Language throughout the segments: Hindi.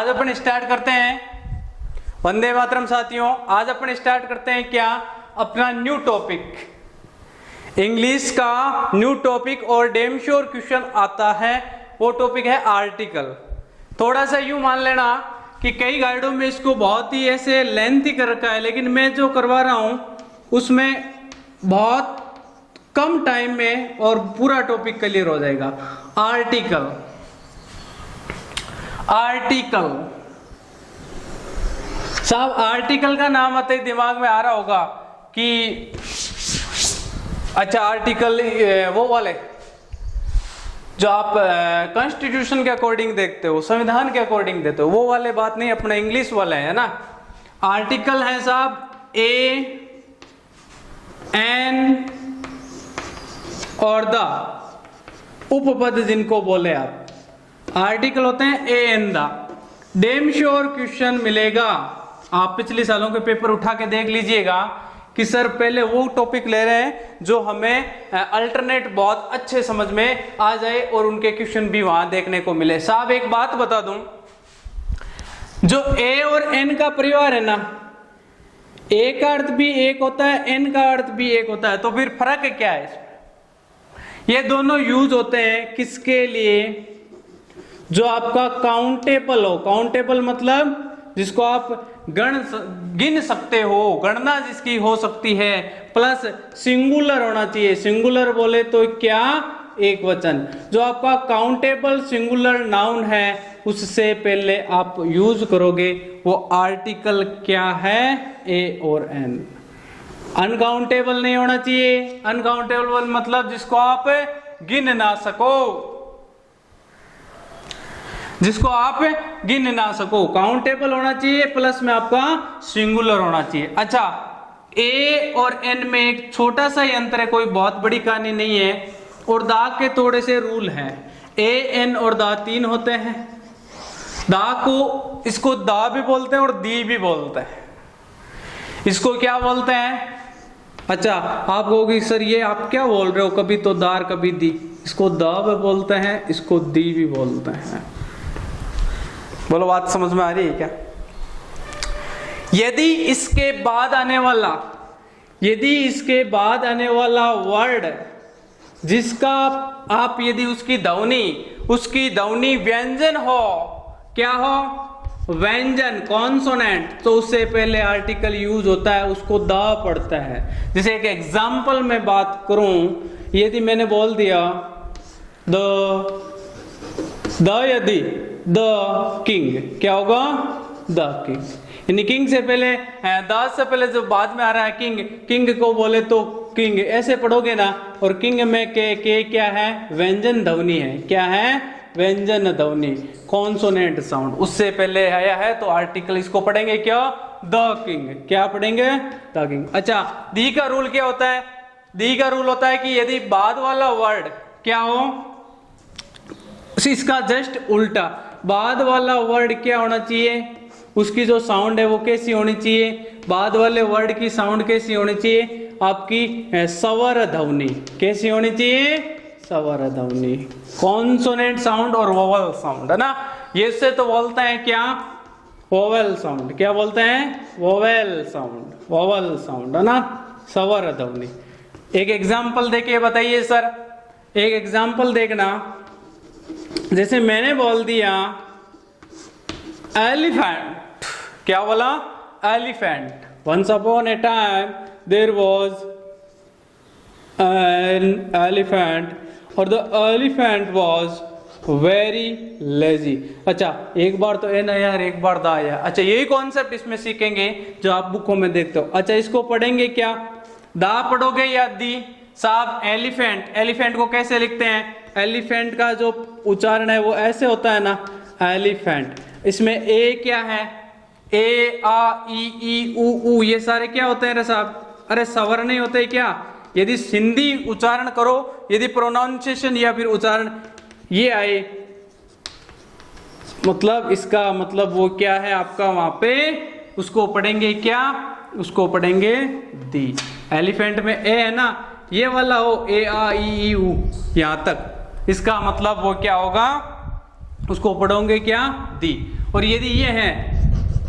आज अपन स्टार्ट करते हैं वंदे मातरम साथियों। आज अपन स्टार्ट करते हैं क्या, अपना न्यू टॉपिक, इंग्लिश का न्यू टॉपिक और डैम श्योर क्वेश्चन आता है। वो टॉपिक है आर्टिकल। थोड़ा सा यूं मान लेना कि कई गाइडों में इसको बहुत ही ऐसे लेंथी कर रखा है, लेकिन मैं जो करवा रहा हूं उसमें बहुत कम टाइम में और पूरा टॉपिक क्लियर हो जाएगा। आर्टिकल, आर्टिकल साहब, आर्टिकल का नाम आते ही दिमाग में आ रहा होगा कि अच्छा आर्टिकल वो वाले जो आप कॉन्स्टिट्यूशन के अकॉर्डिंग देखते हो, संविधान के अकॉर्डिंग देते हो, वो वाले बात नहीं, अपना इंग्लिश वाले है ना। आर्टिकल है साहब ए एन और द, उपपद जिनको बोले आप, आर्टिकल होते हैं a an the. Damn sure question मिलेगा, आप पिछले सालों के पेपर उठा के देख लीजिएगा कि सर पहले वो टॉपिक ले रहे हैं जो हमें अल्टरनेट बहुत अच्छे समझ में आ जाए और उनके क्वेश्चन भी वहां देखने को मिले। साहब एक बात बता दूं, जो ए और एन का परिवार है ना, ए का अर्थ भी एक होता है, एन का अर्थ भी एक होता है, तो फिर फर्क क्या है इसमें? ये दोनों यूज होते हैं किसके लिए? जो आपका काउंटेबल हो। काउंटेबल मतलब जिसको आप गिन सकते हो, गणना जिसकी हो सकती है, प्लस सिंगुलर होना चाहिए। सिंगुलर बोले तो क्या, एक वचन। जो आपका काउंटेबल सिंगुलर नाउन है उससे पहले आप यूज करोगे वो आर्टिकल क्या है, ए और एन। अनकाउंटेबल नहीं होना चाहिए। अनकाउंटेबल मतलब जिसको आप गिन ना सको, जिसको आप गिन ना सको। काउंटेबल होना चाहिए, प्लस में आपका सिंगुलर होना चाहिए। अच्छा, ए और एन में एक छोटा सा ही अंतर है, कोई बहुत बड़ी कहानी नहीं है, और दा के थोड़े से रूल हैं। ए एन और दा तीन होते हैं। दा को, इसको दा भी बोलते हैं और दी भी बोलते हैं। इसको क्या बोलते हैं? अच्छा आप कहोगे सर ये आप क्या बोल रहे हो, कभी तो दार कभी दी। इसको दा भी बोलते हैं, इसको दी भी बोलते हैं। बोलो बात समझ में आ रही है क्या? यदि इसके बाद आने वाला वर्ड जिसका आप यदि उसकी ध्वनि व्यंजन हो, क्या हो, व्यंजन, कॉन्सोनेंट, तो उससे पहले आर्टिकल यूज होता है, उसको द पड़ता है। जैसे एक एग्जाम्पल में बात करूं, यदि मैंने बोल दिया यदि द किंग, क्या होगा, द किंग। यानी किंग से पहले, द से पहले जो बाद में आ रहा है किंग, किंग को बोले तो किंग ऐसे पढ़ोगे ना। और किंग में के क्या है, व्यंजन ध्वनि है। क्या है, व्यंजन ध्वनि, कॉन्सोनेंट साउंड। उससे पहले आया है तो आर्टिकल इसको पढ़ेंगे क्या, द किंग। क्या पढ़ेंगे, द किंग। अच्छा, दी का रूल क्या होता है? दी का रूल होता है कि यदि बाद वाला वर्ड क्या हो, इसका जस्ट उल्टा, बाद वाला वर्ड क्या होना चाहिए, उसकी जो साउंड है वो कैसी होनी चाहिए? बाद वाले वर्ड की साउंड कैसी होनी चाहिए? आपकी स्वर ध्वनि कैसी होनी चाहिए? स्वर ध्वनि, कॉन्सोनेंट साउंड और वोवल साउंड, है ना। ये से तो बोलते हैं क्या, वोवल साउंड। क्या बोलते हैं, वोवल साउंड, वोवल साउंड, है ना, स्वर ध्वनि। एक एग्जाम्पल देके बताइए सर, एक एग्जाम्पल देखना। जैसे मैंने बोल दिया एलिफेंट, क्या बोला, elephant. Once upon a time there was an elephant और the elephant was very lazy. अच्छा, एक बार तो एन आया, एक बार दा आया। अच्छा, यही कॉन्सेप्ट इसमें सीखेंगे जो आप बुकों में देखते हो। अच्छा, इसको पढ़ेंगे क्या, दा पढ़ोगे या दी? साहब एलिफेंट, एलिफेंट को कैसे लिखते हैं? एलिफेंट का जो उच्चारण है वो ऐसे होता है ना, एलिफेंट। इसमें ए क्या है, ए आ ई उ ऊ, ये सारे क्या होते हैं रे साहब? अरे स्वर नहीं होते क्या? यदि हिंदी उच्चारण करो, यदि प्रोनाउंसिएशन या फिर उच्चारण ये आए, मतलब इसका मतलब वो क्या है आपका, वहां पे उसको पढ़ेंगे क्या, उसको पढ़ेंगे दी। एलिफेंट में ए है ना, ये वाला हो ए आ ई उ यहां तक, इसका मतलब वो क्या होगा, उसको पढ़ोगे क्या, दी। और यदि ये है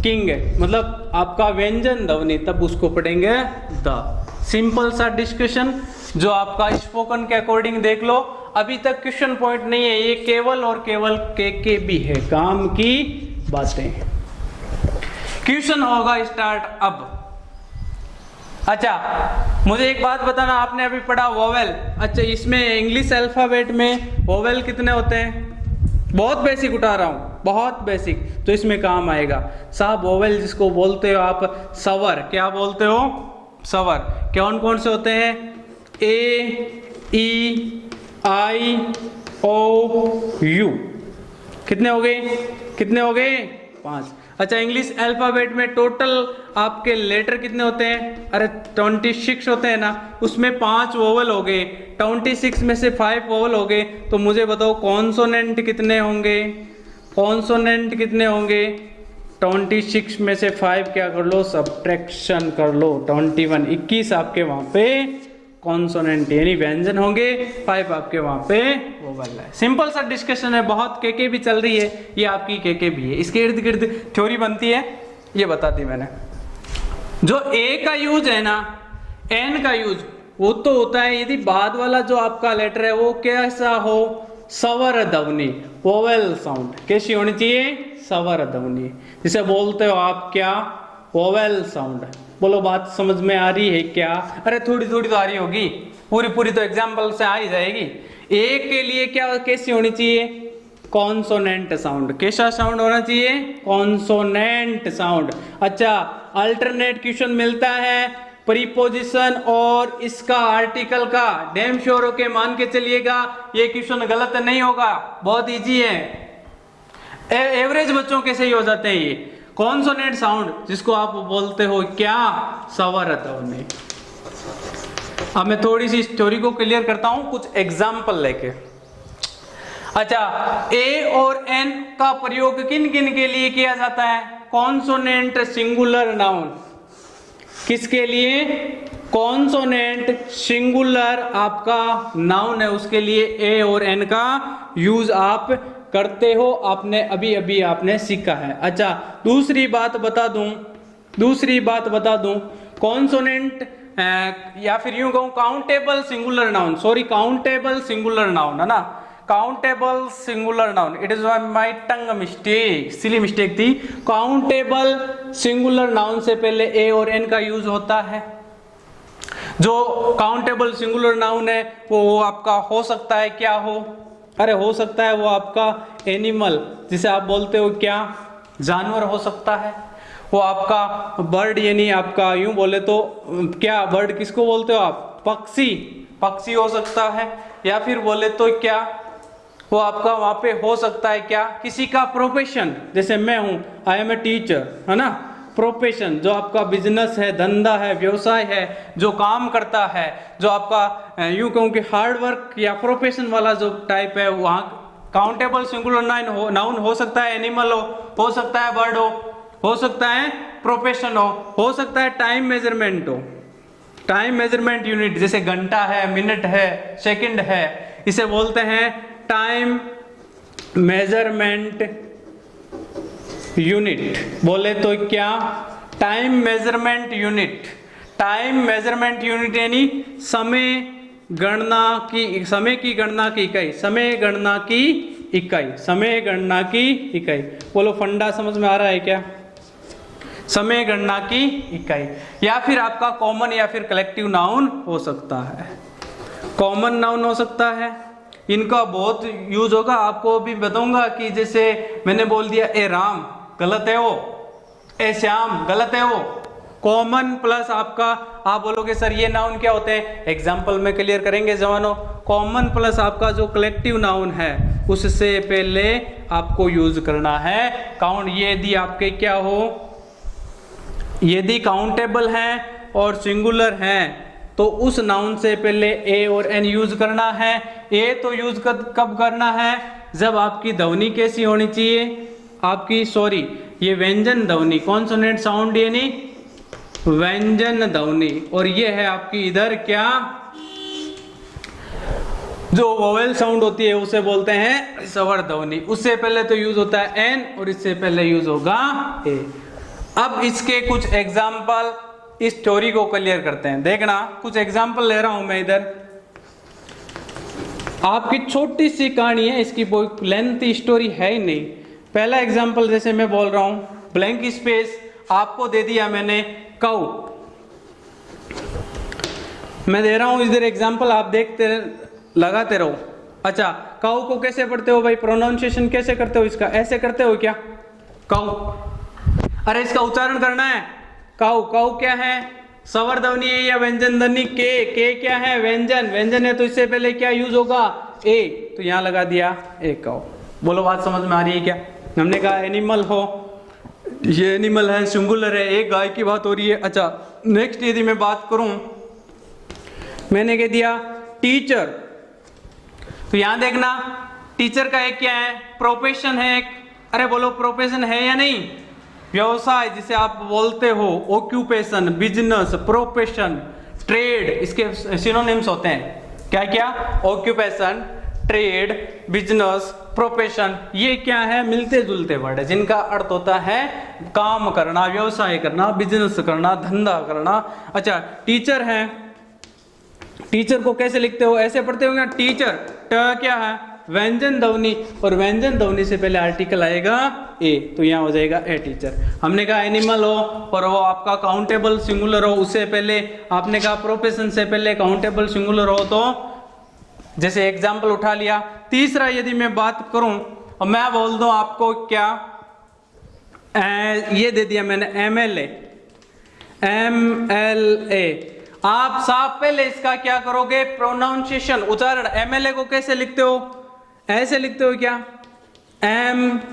किंग मतलब आपका व्यंजन ध्वनि, तब उसको पढ़ेंगे द। सिंपल सा डिस्कशन जो आपका स्पोकन के अकॉर्डिंग देख लो। अभी तक क्वेश्चन पॉइंट नहीं है, ये केवल और केवल के भी है, काम की बातें। क्वेश्चन होगा स्टार्ट अब। अच्छा मुझे एक बात बताना, आपने अभी पढ़ा वोवेल। अच्छा इसमें इंग्लिश अल्फाबेट में वोवेल कितने होते हैं? बहुत बेसिक उठा रहा हूं, बहुत बेसिक, तो इसमें काम आएगा साहब। वोवेल जिसको बोलते हो आप स्वर, क्या बोलते हो? स्वर। कौन कौन से होते हैं? ए, ई, आई, ओ, यू। कितने हो गए? कितने हो गए? 5। अच्छा इंग्लिश अल्फाबेट में टोटल आपके लेटर कितने होते हैं? अरे 26 होते हैं ना, उसमें 5 वोवल हो गए। 26 में से 5 वोवल हो गए, तो मुझे बताओ कॉन्सोनेंट कितने होंगे? कॉन्सोनेंट कितने होंगे? 26 में से 5 क्या कर लो? सब्ट्रैक्शन कर लो। 21 21 आपके वहां पे कॉन्सोनेंट यानी व्यंजन होंगे, 5 आपके वहां पे वोवल है। सिंपल सा डिस्कशन है, बहुत केके भी चल रही है, ये आपकी केके भी है, इसके इर्द गिर्द थ्योरी बनती है, ये बता दी मैंने। जो ए का यूज है ना, एन का यूज वो तो होता है यदि बाद वाला जो आपका लेटर है वो कैसा हो? स्वर ध्वनि, वोवेल साउंड। कैसी होनी चाहिए? स्वर ध्वनि, जिसे बोलते हो आप क्या? Vowel sound. बोलो बात समझ में आ रही है क्या? अरे थोड़ी थोड़ी तो आ रही होगी, पूरी पूरी तो एग्जाम्पल से आ ही जाएगी। ए के लिए क्या कैसी होनी चाहिए? Consonant sound. कैसा साउंड होना चाहिए? Consonant sound. अच्छा अल्टरनेट क्वेश्चन मिलता है प्रीपोजिशन और इसका आर्टिकल का, डैम श्योर होके मान के चलिएगा ये क्वेश्चन गलत नहीं होगा, बहुत इजी है। एवरेज बच्चों के सही हो जाते हैं ये। कॉन्सोनेंट साउंड जिसको आप बोलते हो क्या? स्वर ध्वनि। अब मैं थोड़ी सी स्टोरी को क्लियर करता हूं कुछ एग्जाम्पल लेके। अच्छा ए और एन का प्रयोग किन किन के लिए किया जाता है? Consonant singular noun. किसके लिए? कॉन्सोनेंट सिंगुलर आपका नाउन है, उसके लिए ए और एन का यूज आप करते हो, आपने अभी अभी आपने सीखा है। अच्छा दूसरी बात बता दूं, कॉन्सोनेंट या फिर यूं कहूं countable singular noun, sorry countable singular noun है ना, countable singular noun, it is my tongue mistake, silly mistake थी। काउंटेबल सिंगुलर नाउन से पहले ए और एन का यूज होता है। जो काउंटेबल सिंगुलर नाउन है वो आपका हो सकता है क्या हो? अरे हो सकता है वो आपका एनिमल, जिसे आप बोलते हो क्या? जानवर हो सकता है। वो आपका बर्ड यानी आपका यूं बोले तो क्या बर्ड किसको बोलते हो आप? पक्षी, पक्षी हो सकता है। या फिर बोले तो क्या वो आपका वहां पे हो सकता है क्या? किसी का प्रोफेशन, जैसे मैं हूं, आई एम ए टीचर, है ना। प्रोफेशन जो आपका बिजनेस है, धंधा है, व्यवसाय है, जो काम करता है, जो आपका यूं कहूं कि हार्ड वर्क या प्रोफेशन वाला जो टाइप है, वहां काउंटेबल सिंगुलर नाउन हो सकता है एनिमल हो सकता है बर्ड हो सकता है प्रोफेशन हो सकता है टाइम मेजरमेंट हो, टाइम मेजरमेंट यूनिट, जैसे घंटा है, मिनट है, सेकंड है, इसे बोलते हैं टाइम मेजरमेंट यूनिट। बोले तो क्या? Time measurement unit. Time measurement unit यानी समय गणना की, समय की गणना की इकाई, समय गणना की इकाई, समय गणना की इकाई। बोलो फंडा समझ में आ रहा है क्या? समय गणना की इकाई। या फिर आपका कॉमन या फिर कलेक्टिव नाउन हो सकता है, कॉमन नाउन हो सकता है। इनका बहुत यूज होगा, आपको भी बताऊंगा कि जैसे मैंने बोल दिया ए राम, गलत है वो। ए श्याम, गलत है वो। कॉमन प्लस आपका, आप बोलोगे सर ये नाउन क्या होते हैं? एग्जाम्पल में क्लियर करेंगे जवानों। कॉमन प्लस आपका जो कलेक्टिव नाउन है उससे पहले आपको यूज करना है काउंट। यदि आपके क्या हो, यदि काउंटेबल है और सिंगुलर है तो उस नाउन से पहले ए और एन यूज करना है। ए तो यूज कब करना है? जब आपकी ध्वनि कैसी होनी चाहिए? आपकी सॉरी ये व्यंजन ध्वनि, कॉन्सोनेंट साउंड यानी व्यंजन ध्वनि, और ये है आपकी इधर क्या? जो वोवेल साउंड होती है उसे बोलते हैं स्वर ध्वनि। उससे पहले तो यूज होता है एन और इससे पहले यूज होगा ए। अब इसके कुछ एग्जाम्पल इस थ्योरी को क्लियर करते हैं। देखना कुछ एग्जाम्पल ले रहा हूं मैं इधर, आपकी छोटी सी कहानी है, इसकी कोई लेंथी स्टोरी है ही नहीं। पहला एग्जाम्पल जैसे मैं बोल रहा हूं, ब्लैंक स्पेस आपको दे दिया मैंने काऊ, मैं दे रहा हूं इधर एग्जाम्पल, आप देखते लगाते रहो। अच्छा, काऊ को कैसे पढ़ते हो भाई, प्रोनाउंसिएशन कैसे करते हो इसका, ऐसे करते हो क्या काऊ? अरे इसका उच्चारण करना है काऊ। काऊ क्या है, स्वर ध्वनि है या व्यंजन ध्वनि? के क्या है, व्यंजन। व्यंजन है तो इससे पहले क्या यूज होगा, ए, तो यहां लगा दिया ए काऊ। बोलो बात समझ में आ रही है क्या? हमने कहा एनिमल हो, ये एनिमल है, सिंगुलर है, एक गाय की बात हो रही है। अच्छा नेक्स्ट यदि मैं बात करूं, मैंने कह दिया टीचर, तो यहां देखना टीचर का एक क्या है, प्रोफेशन है एक। अरे बोलो प्रोफेशन है या नहीं, व्यवसाय जिसे आप बोलते हो, ऑक्यूपेशन, बिजनेस, प्रोफेशन, ट्रेड, इसके सिनोनिम्स होते हैं क्या क्या, ऑक्यूपेशन, ट्रेड, बिजनेस, प्रोफेशन। ये क्या है, मिलते जुलते वर्ड है जिनका अर्थ होता है काम करना, व्यवसाय करना, बिजनेस करना, धंधा करना। अच्छा टीचर है, टीचर को कैसे लिखते हो, ऐसे पढ़ते हो ना टीचर, ट क्या है, व्यंजन ध्वनि, और व्यंजन ध्वनि से पहले आर्टिकल आएगा ए, तो यहां हो जाएगा ए टीचर। हमने कहा एनिमल हो और वो आपका काउंटेबल सिंगुलर हो, उससे पहले आपने कहा प्रोफेशन से पहले काउंटेबल सिंगुलर हो, तो जैसे एग्जाम्पल उठा लिया। तीसरा यदि मैं बात करूं और मैं बोल दूं आपको क्या, ये दे दिया मैंने MLA, MLA, आप साफ पहले इसका क्या करोगे, प्रोनाउंसिएशन, उच्चारण। MLA को कैसे लिखते हो, ऐसे लिखते हो क्या, MLA।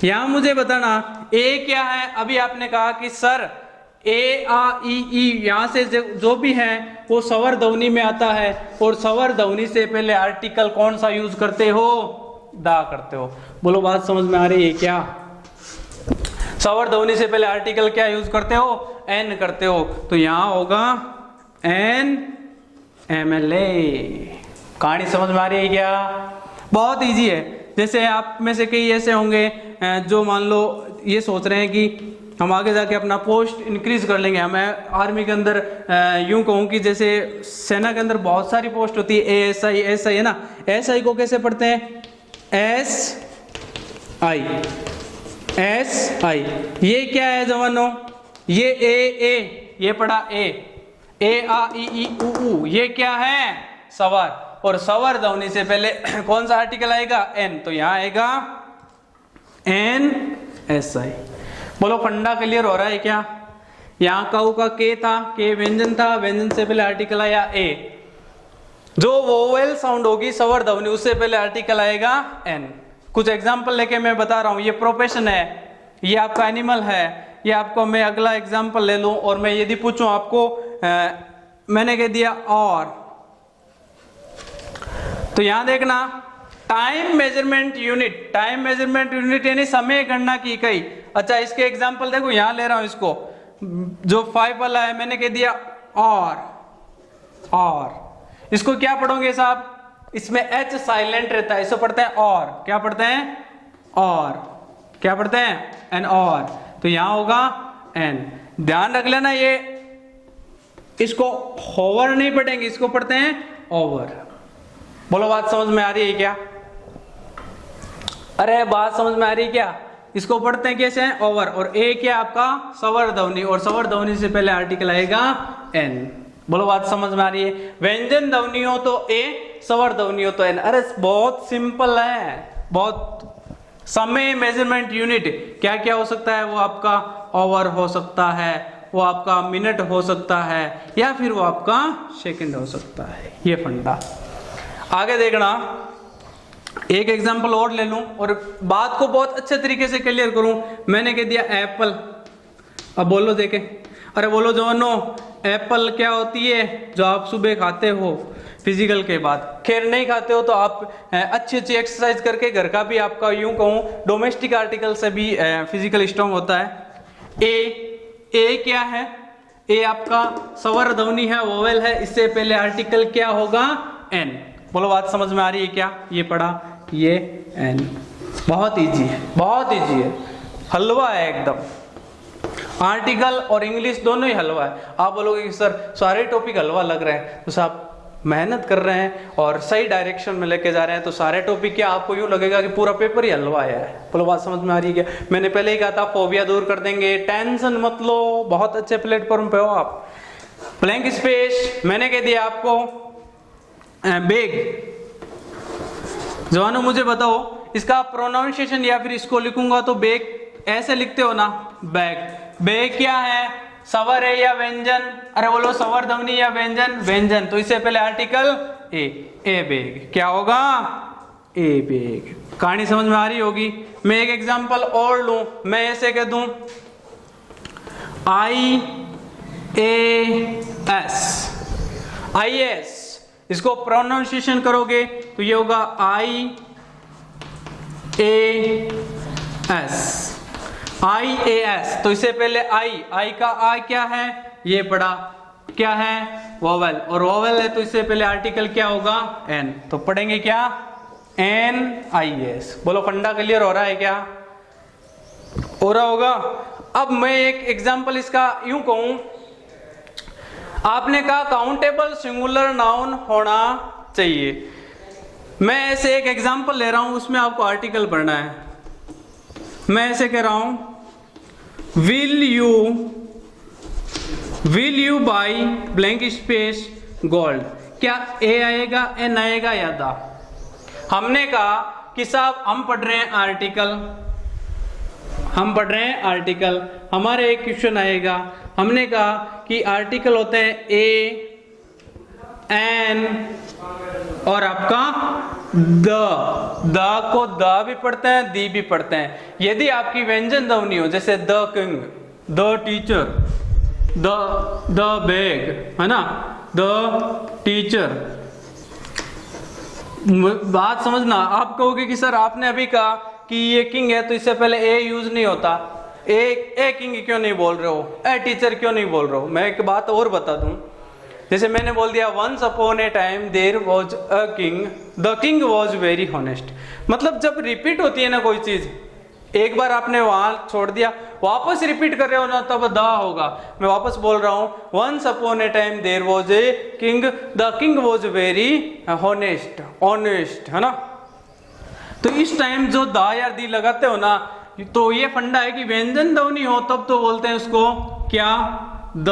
यहां मुझे बताना ए क्या है, अभी आपने कहा कि सर ए आ ई ई, यहां से जो भी है वो स्वर ध्वनि में आता है, और स्वर ध्वनि से पहले आर्टिकल कौन सा यूज करते हो, दा करते हो। बोलो बात समझ में आ रही है क्या? स्वर ध्वनि से पहले आर्टिकल क्या यूज करते हो, एन करते हो, तो यहां होगा एन MLA। कहानी समझ में आ रही है क्या? बहुत इजी है। जैसे आप में से कई ऐसे होंगे जो मान लो ये सोच रहे हैं कि हम आगे जाके अपना पोस्ट इंक्रीज कर लेंगे। मैं आर्मी के अंदर यूं कहूं कि जैसे सेना के अंदर बहुत सारी पोस्ट होती है, ASI, SI है ना, SI को कैसे पढ़ते हैं, SI। ये क्या है जवानों, ये ए, ये पढ़ा ए आ ई ई उ, ये क्या है, स्वर, और स्वर ध्वनि से पहले कौन सा आर्टिकल आएगा, एन, तो यहां आएगा NSI। बोलो फंडा क्लियर हो रहा है क्या? यहां काऊ का के था, के व्यंजन था, व्यंजन से पहले आर्टिकल आया ए। जो वोवेल साउंड होगी स्वर ध्वनि, उससे पहले आर्टिकल आएगा एन। कुछ एग्जांपल लेके मैं बता रहा हूं, ये प्रोफेशन है, ये आपका एनिमल है, ये आपको मैं अगला एग्जांपल ले लूं और मैं यदि पूछूं आपको, मैंने कह दिया और, तो यहां देखना time measurement unit, time measurement unit यानी समय गणना की इकाई। अच्छा इसके एग्जांपल देखो, यहां ले रहा हूं इसको, जो 5 वाला है, मैंने कह दिया और इसको क्या पढ़ोगे साहब, इसमें H साइलेंट रहता है, इसको पढ़ते हैं और, क्या पढ़ते हैं, और क्या पढ़ते हैं, एन, और, तो यहां होगा एन। ध्यान रख लेना, ये इसको होवर नहीं पढ़ेंगे, इसको पढ़ते हैं ओवर। बोलो बात समझ में आ रही है क्या? अरे बात समझ में आ रही है क्या? इसको पढ़ते हैं कैसे, ओवर, और ए क्या आपका स्वर ध्वनि, और स्वर ध्वनि से पहले आर्टिकल आएगा एन। बोलो बात समझ में आ रही है? व्यंजन ध्वनि हो तो ए, स्वर ध्वनि हो तो एन। अरे बहुत सिंपल है, बहुत। समय मेजरमेंट यूनिट क्या क्या हो सकता है, वो आपका ओवर हो सकता है, वो आपका मिनट हो सकता है, या फिर वो आपका सेकंड हो सकता है। ये फंडा आगे देखना, एक एग्जांपल और ले लूं और बात को बहुत अच्छे तरीके से क्लियर करूं। मैंने कह दिया एप्पल, अब बोलो देखे, अरे बोलो जवानों, एप्पल क्या होती है, जो आप सुबह खाते हो फिजिकल के बाद। खैर नहीं खाते हो तो आप अच्छी अच्छी एक्सरसाइज करके घर का भी आपका यूं कहूं डोमेस्टिक आर्टिकल से भी फिजिकल स्ट्रांग होता है। ए क्या है, ए आपका स्वर ध्वनि है, वोवेल है, इससे पहले आर्टिकल क्या होगा? एन। बोलो बात समझ में आ रही है क्या? ये पढ़ा, ये एन। बहुत इजी है, बहुत इजी है, हलवा है एकदम। आर्टिकल और इंग्लिश दोनों ही हलवा है। आप बोलोगे कि सर सारे टॉपिक हलवा लग रहे हैं, तो साहब मेहनत कर रहे हैं और सही डायरेक्शन में लेके जा रहे हैं तो सारे टॉपिक क्या आपको यूं लगेगा कि पूरा पेपर ही हलवा आया है। बोलो बात समझ में आ रही है क्या? मैंने पहले ही कहा था फोबिया दूर कर देंगे, टेंशन मत लो, बहुत अच्छे प्लेटफॉर्म पे हो आप। ब्लैंक स्पेस मैंने कह दिया आपको बेग। जवानों मुझे बताओ इसका प्रोनाउंसिएशन, या फिर इसको लिखूंगा तो बेग ऐसे लिखते हो ना, बैग। बेग क्या है? स्वर है या व्यंजन? अरे बोलो स्वर ध्वनि या व्यंजन? व्यंजन। तो इससे पहले आर्टिकल ए बेग। क्या होगा? ए बेग। कहानी समझ में आ रही होगी। मैं एक एग्जांपल और लूं, मैं ऐसे कह दूं IAS, IAS। इसको प्रोनाउंसिएशन करोगे तो ये होगा IAS, IAS। तो इससे पहले आई का आई क्या है? ये पढ़ा, क्या है? वोवेल। और वोवेल है तो इससे पहले आर्टिकल क्या होगा? एन। तो पढ़ेंगे क्या? NIS। बोलो फंडा क्लियर हो रहा है क्या? हो रहा होगा। अब मैं एक एग्जांपल इसका यूं कहूं, आपने कहा काउंटेबल सिंगुलर नाउन होना चाहिए। मैं ऐसे एक एग्जांपल ले रहा हूं, उसमें आपको आर्टिकल पढ़ना है। मैं ऐसे कह रहा हूं will you buy blank space gold. क्या ए आएगा, एन आएगा या दा? हमने कहा कि साहब हम पढ़ रहे हैं आर्टिकल, हमारे एक क्वेश्चन आएगा। हमने कहा कि आर्टिकल होते हैं ए, एन और आपका द को द भी पढ़ते हैं, दी भी पढ़ते हैं। यदि आपकी व्यंजन ध्वनि हो, जैसे the king, the teacher, the bag, है ना, द टीचर। बात समझना। आप कहोगे कि सर आपने अभी कहा कि ये किंग है तो इससे पहले ए यूज नहीं होता, ए किंग क्यों नहीं बोल रहे हो, ए टीचर क्यों नहीं बोल रहे हो? मैं एक बात और बता दूं, जैसे मैंने बोल दिया once upon a time there was a king, the king was very honest. मतलब जब रिपीट होती है ना कोई चीज, एक बार आपने वहां छोड़ दिया, वापस रिपीट कर रहे हो ना, तब द होगा। मैं वापस बोल रहा हूं once upon a time there was a king, the king was very honest, honest, है ना। तो इस टाइम जो दा या दी लगाते हो ना, तो ये फंडा है कि व्यंजन ध्वनि हो तब तो बोलते हैं उसको क्या? द।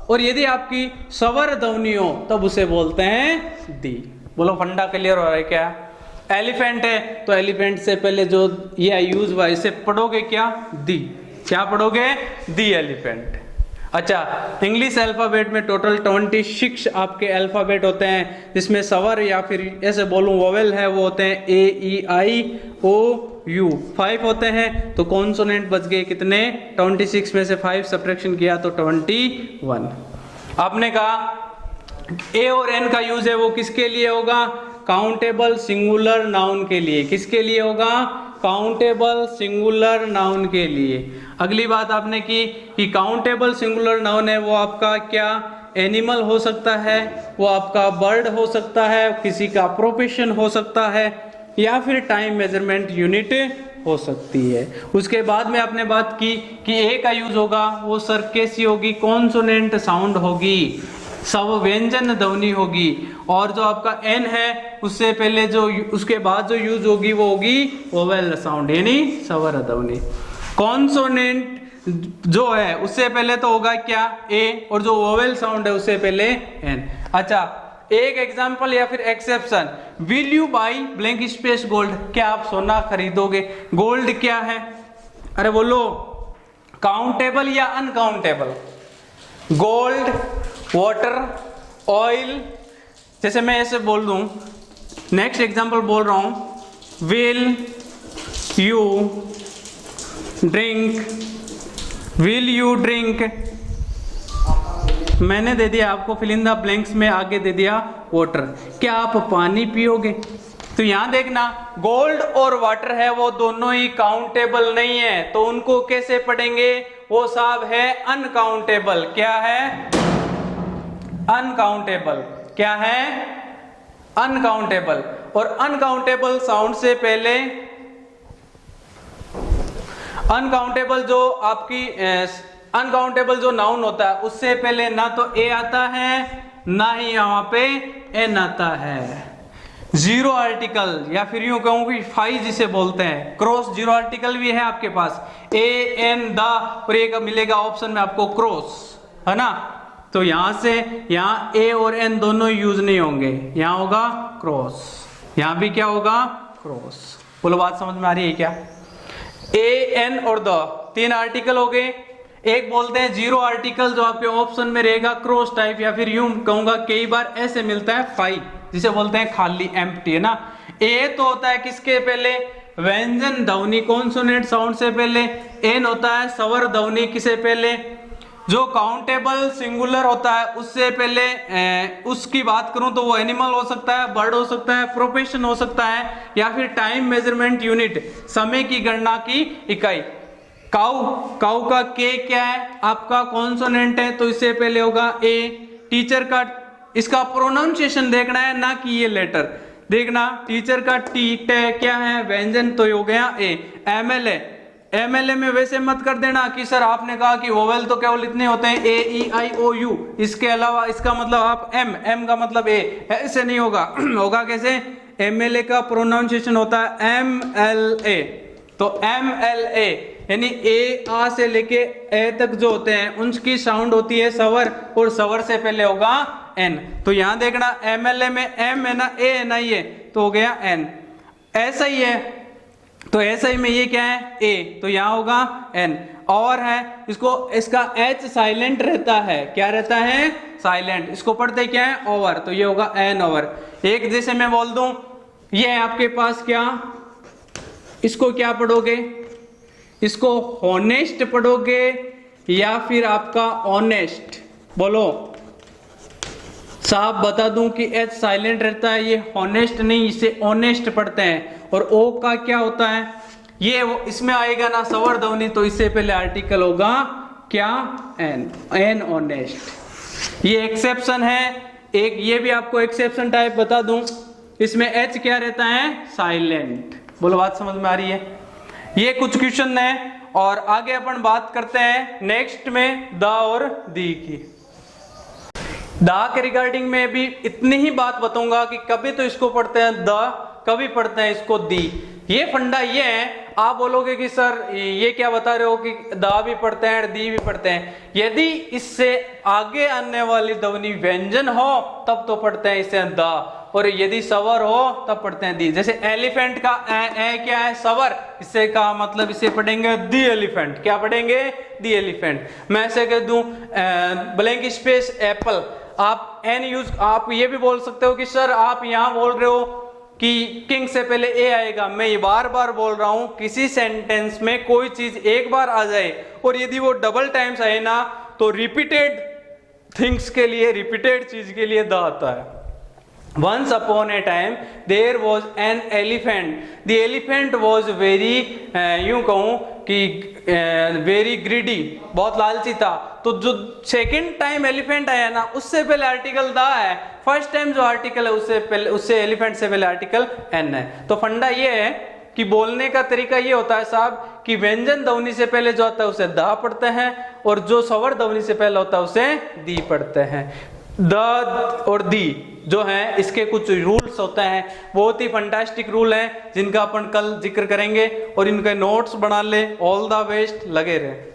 और यदि आपकी स्वर ध्वनि हो तब उसे बोलते हैं दी। बोलो फंडा क्लियर हो रहा है क्या? एलिफेंट है तो एलिफेंट से पहले जो ये यूज हुआ इसे पढ़ोगे क्या? दी। क्या पढ़ोगे? दी एलिफेंट। अच्छा, इंग्लिश अल्फाबेट में टोटल 26 आपके अल्फाबेट होते हैं, जिसमें स्वर या फिर ऐसे बोलूं वोवेल है वो होते हैं AEIOU 5 होते हैं। तो कॉन्सोनेंट बच गए कितने? 26 में से 5 सब्ट्रैक्शन किया तो 21। आपने कहा ए और एन का यूज है वो किसके लिए होगा? काउंटेबल सिंगुलर नाउन के लिए। किसके लिए होगा? काउंटेबल सिंगुलर नाउन के लिए। अगली बात आपने की कि काउंटेबल सिंगुलर नाउन है वो आपका क्या? एनिमल हो सकता है, वो आपका बर्ड हो सकता है, किसी का प्रोफेशन हो सकता है, या फिर टाइम मेजरमेंट यूनिट हो सकती है। उसके बाद में आपने बात की कि ए का यूज होगा वो सर कैसी होगी? कॉन्सोनेंट साउंड होगी, सब व्यंजन ध्वनि होगी। और जो आपका एन है उससे पहले जो उसके बाद जो यूज होगी वो होगी वोवेल साउंड, यानी स्वर ध्वनि। कॉन्सोनेंट जो है उससे पहले तो होगा क्या? ए, और जो वोवेल साउंड है उससे पहले एन। अच्छा, एक एग्जांपल या फिर exception, will you buy blank space gold. क्या आप सोना खरीदोगे? गोल्ड क्या है? अरे बोलो, काउंटेबल या अनकाउंटेबल? Gold, water, oil. जैसे मैं ऐसे बोल दूं, नेक्स्ट एग्जांपल बोल रहा हूं, will you drink, will you drink. मैंने दे दिया आपको फिल इन द ब्लैंक्स में आगे दे दिया वाटर। क्या आप पानी पियोगे? तो यहां देखना गोल्ड और वाटर है वो दोनों ही काउंटेबल नहीं है, तो उनको कैसे पढ़ेंगे? वो साहब है अनकाउंटेबल। क्या है? अनकाउंटेबल। क्या है? अनकाउंटेबल। और अनकाउंटेबल साउंड से पहले अनकाउंटेबल जो आपकी अनकाउंटेबल जो नाउन होता है उससे पहले ना तो ए आता है ना ही यहां पे एन आता है। जीरो आर्टिकल या फिर यूं कहूं कि फाई जिसे बोलते हैं, क्रॉस जीरो आर्टिकल भी है आपके पास, ए एन द, और एक मिलेगा ऑप्शन में आपको क्रॉस, है ना। तो यहां से यहां ए और एन दोनों यूज नहीं होंगे, यहां होगा क्रॉस, यहां भी क्या होगा? क्रॉस। बोलो बात समझ में आ रही है क्या? ए एन और द तीन आर्टिकल हो गए। एक बोलते हैं जीरो आर्टिकल जो आपके ऑप्शन में रहेगा क्रॉस टाइप, या फिर यूं कहूंगा कई बार ऐसे मिलता है फाई जिसे बोलते हैं खाली, एम्प्टी, है ना। ए तो होता है किसके पहले? व्यंजन ध्वनि कॉन्सोनेंट साउंड से पहले। एन होता है स्वर ध्वनि किसे पहले? जो काउंटेबल सिंगुलर होता है उससे पहले। उसकी बात करूं तो वो एनिमल हो सकता है, बर्ड हो सकता है, प्रोफेशन हो सकता है, या फिर टाइम मेजरमेंट यूनिट, समय की गणना की इकाई। काउ, काउ का के क्या है? आपका कॉन्सोनेंट है, तो इससे पहले होगा ए। टीचर का, इसका प्रोनाउंसिएशन देखना है ना कि ये लेटर देखना। टीचर का टी टे क्या है? व्यंजन, तो हो गया ए। एमएलए, एमएलए में वैसे मत कर देना कि सर आपने कहा कि वोवेल तो केवल इतने होते हैं ए ई आई ओ यू, इसके अलावा इसका मतलब आप एम, एम का मतलब ए, ऐसे नहीं होगा। होगा कैसे? एमएलए का प्रोनाउंसिएशन होता है एम एल ए, तो एम एल ए यानी ए आ से लेके ए तक जो होते हैं उनकी साउंड होती है स्वर, और स्वर से पहले होगा एन। तो यहां देखना एमएलए में एम है ना, ए है ना, ये तो हो गया एन। ऐसा ही है, तो ऐसा ही में ये क्या है? ए, तो यहां होगा एन। और है इसको, इसका एच साइलेंट रहता है। क्या रहता है? साइलेंट। इसको पढ़ते क्या है? ओवर, तो ये होगा एन ओवर। एक जैसे मैं बोल दूं ये है आपके पास क्या, इसको क्या पढ़ोगे? इसको हॉनेस्ट पढ़ोगे या फिर आपका ऑनेस्ट? बोलो साहब बता दूं कि एच साइलेंट रहता है, ये हॉनेस्ट नहीं, इसे ऑनेस्ट पढ़ते हैं। और ओ का क्या होता है? ये वो इसमें आएगा ना स्वर ध्वनि, तो इससे पहले आर्टिकल होगा क्या? An, an honest. ये एक्सेप्शन है एक, ये भी आपको एक्सेप्शन टाइप बता दूं, इसमें एच क्या रहता है? साइलेंट। बोलो बात समझ में आ रही है? ये कुछ क्वेश्चन है, और आगे अपन बात करते हैं नेक्स्ट में द और दी की। द के रिगार्डिंग में भी इतनी ही बात बताऊंगा कि कभी तो इसको पढ़ते हैं द, कभी पढ़ते हैं इसको दी। ये फंडा ये है। आप बोलोगे कि सर ये क्या बता रहे हो कि द भी पढ़ते हैं दी भी पढ़ते हैं। यदि इससे आगे आने वाली ध्वनि व्यंजन हो तब तो पढ़ते हैं इसे द, और यदि स्वर हो तब पढ़ते हैं दी। जैसे एलिफेंट का ए क्या है? स्वर, इससे का मतलब इसे पढ़ेंगे दी एलिफेंट। क्या पढ़ेंगे? दी एलिफेंट। मैं ऐसे कह दूं ब्लैंक स्पेस एप्पल, आप एन यूज, आप ये भी बोल सकते हो कि सर आप यहां बोल रहे हो कि किंग से पहले ए आएगा। मैं ये बार बार बोल रहा हूं, किसी सेंटेंस में कोई चीज एक बार आ जाए और यदि वो डबल टाइम्स आए ना, तो रिपीटेड थिंग्स के लिए, रिपीटेड चीज के लिए द आता है। Once upon a time there was an elephant. The elephant was very यूं कहूं कि वेरी ग्रीडी, बहुत लालची था। तो जो सेकंड टाइम एलिफेंट आया ना, उससे पहले आर्टिकल द है। फर्स्ट टाइम जो आर्टिकल है उससे पहले, उससे एलिफेंट से पहले आर्टिकल एन है। तो फंडा ये है कि बोलने का तरीका ये होता है साहब कि व्यंजन ध्वनि से पहले जो आता है उसे द पढ़ते हैं, और जो स्वर ध्वनि से पहले होता है उसे दी पढ़ते हैं। द और दी जो है इसके कुछ रूल्स होते हैं, बहुत ही फंटास्टिक रूल हैं जिनका अपन कल जिक्र करेंगे, और इनके नोट्स बना ले। ऑल द बेस्ट, लगे रहे।